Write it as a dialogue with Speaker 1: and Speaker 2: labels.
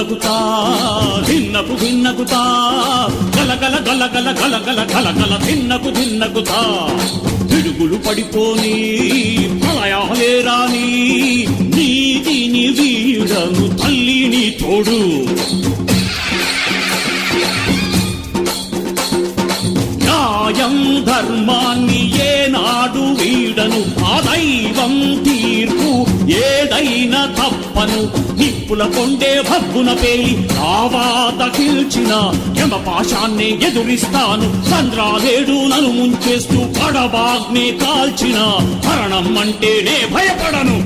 Speaker 1: భిన్నకుతా భిన్నకుతా గలగల గలగల గలగల గలగల భిన్నకుతా పిడుగులు పడిపోని ప్రళయాలే రాని నీతిని వీడను తల్లిని తోడు న్యాయం ధర్మాన్ని ఏనాడు వీడను ఆ దైవం తీర్పు ఏదైనా తప్పను నిప్పుల కొండే భగ్గున పేలి రావాత కీల్చిన యమపాశాన్నే ఎదురిస్తాను చంద్రాలేడు నన్ను ముంచేస్తూ పడబాగ్నే కాల్చిన మరణం అంటేనే భయపడను